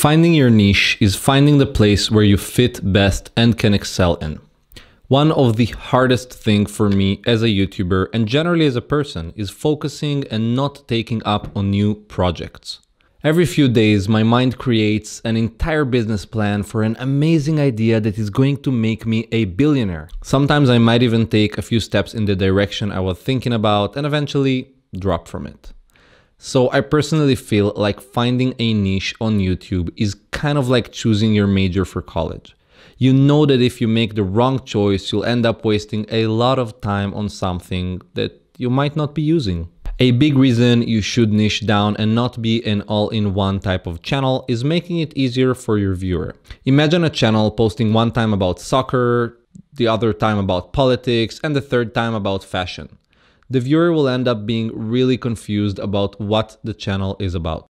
Finding your niche is finding the place where you fit best and can excel in. One of the hardest things for me as a YouTuber and generally as a person is focusing and not taking up on new projects. Every few days, my mind creates an entire business plan for an amazing idea that is going to make me a billionaire. Sometimes I might even take a few steps in the direction I was thinking about and eventually drop from it. So I personally feel like finding a niche on YouTube is kind of like choosing your major for college. You know that if you make the wrong choice, you'll end up wasting a lot of time on something that you might not be using. A big reason you should niche down and not be an all-in-one type of channel is making it easier for your viewer. Imagine a channel posting one time about soccer, the other time about politics, and the third time about fashion. The viewer will end up being really confused about what the channel is about.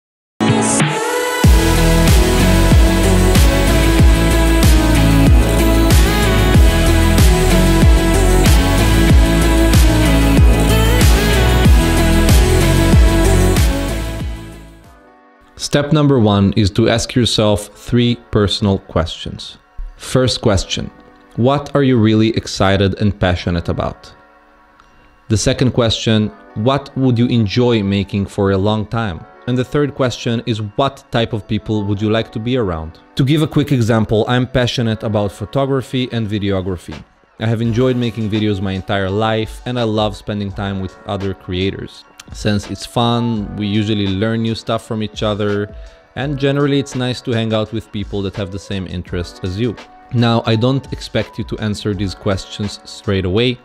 Step number 1 is to ask yourself 3 personal questions. First question, what are you really excited and passionate about? The second question, what would you enjoy making for a long time? And the third question is, what type of people would you like to be around? To give a quick example, I'm passionate about photography and videography. I have enjoyed making videos my entire life and I love spending time with other creators. Since it's fun, we usually learn new stuff from each other, and generally it's nice to hang out with people that have the same interests as you. Now, I don't expect you to answer these questions straight away.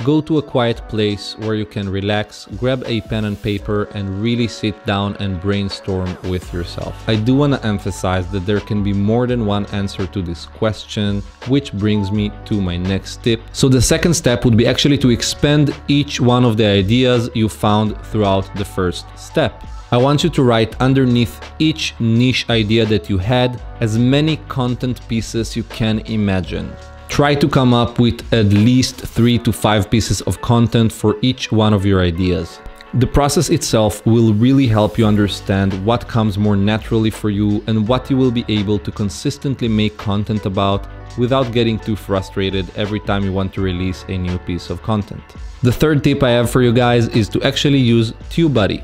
Go to a quiet place where you can relax, grab a pen and paper, and really sit down and brainstorm with yourself. I do want to emphasize that there can be more than one answer to this question, which brings me to my next tip. So the second step would be actually to expand each one of the ideas you found throughout the first step. I want you to write underneath each niche idea that you had as many content pieces you can imagine. Try to come up with at least 3 to 5 pieces of content for each one of your ideas. The process itself will really help you understand what comes more naturally for you and what you will be able to consistently make content about without getting too frustrated every time you want to release a new piece of content. The third tip I have for you guys is to actually use TubeBuddy.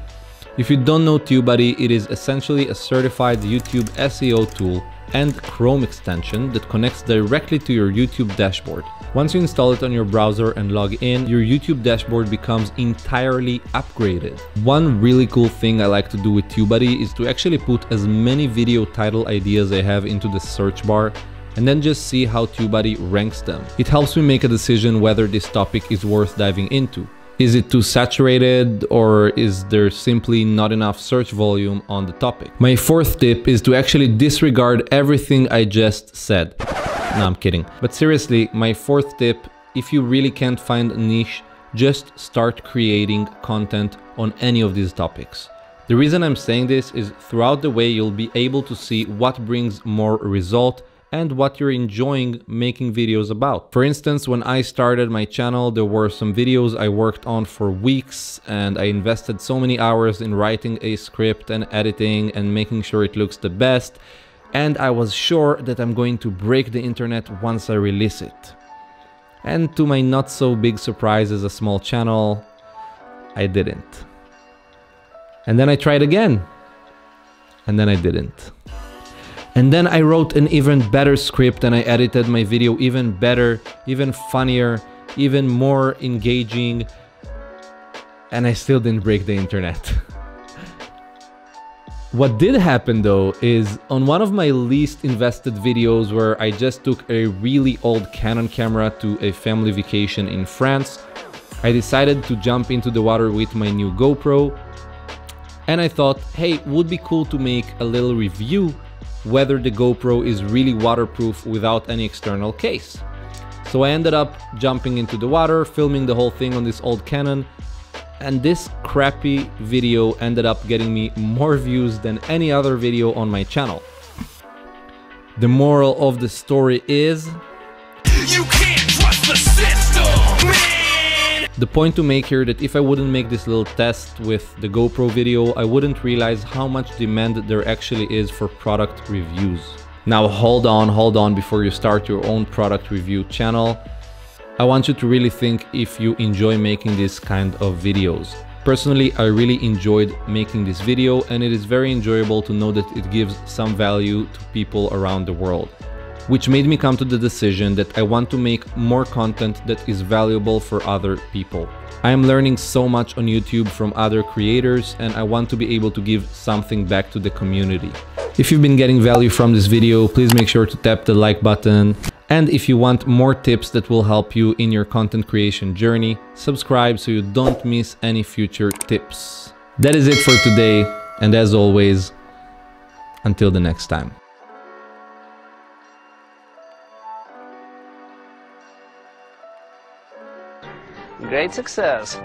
If you don't know TubeBuddy, it is essentially a certified YouTube SEO tool and Chrome extension that connects directly to your YouTube dashboard. Once you install it on your browser and log in, your YouTube dashboard becomes entirely upgraded. One really cool thing I like to do with TubeBuddy is to actually put as many video title ideas I have into the search bar and then just see how TubeBuddy ranks them. It helps me make a decision whether this topic is worth diving into. Is it too saturated, or is there simply not enough search volume on the topic? My fourth tip is to actually disregard everything I just said. No, I'm kidding. But seriously, my fourth tip, if you really can't find a niche, just start creating content on any of these topics. The reason I'm saying this is throughout the way you'll be able to see what brings more result and what you're enjoying making videos about. For instance, when I started my channel, there were some videos I worked on for weeks and I invested so many hours in writing a script and editing and making sure it looks the best. And I was sure that I'm going to break the internet once I release it. And to my not so big surprise as a small channel, I didn't. And then I tried again. And then I didn't. And then I wrote an even better script and I edited my video even better, even funnier, even more engaging, and I still didn't break the internet. What did happen though is on one of my least invested videos where I just took a really old Canon camera to a family vacation in France, I decided to jump into the water with my new GoPro, and I thought, hey, it would be cool to make a little review whether the GoPro is really waterproof without any external case. So I ended up jumping into the water, filming the whole thing on this old Canon, and this crappy video ended up getting me more views than any other video on my channel. The moral of the story is, you can't trust the system, man! The point to make here that if I wouldn't make this little test with the GoPro video, I wouldn't realize how much demand there actually is for product reviews. Now hold on before you start your own product review channel. I want you to really think if you enjoy making this kind of videos. Personally, I really enjoyed making this video, and it is very enjoyable to know that it gives some value to people around the world, which made me come to the decision that I want to make more content that is valuable for other people. I am learning so much on YouTube from other creators, and I want to be able to give something back to the community. If you've been getting value from this video, please make sure to tap the like button. And if you want more tips that will help you in your content creation journey, subscribe so you don't miss any future tips. That is it for today, and as always, until the next time. Great success!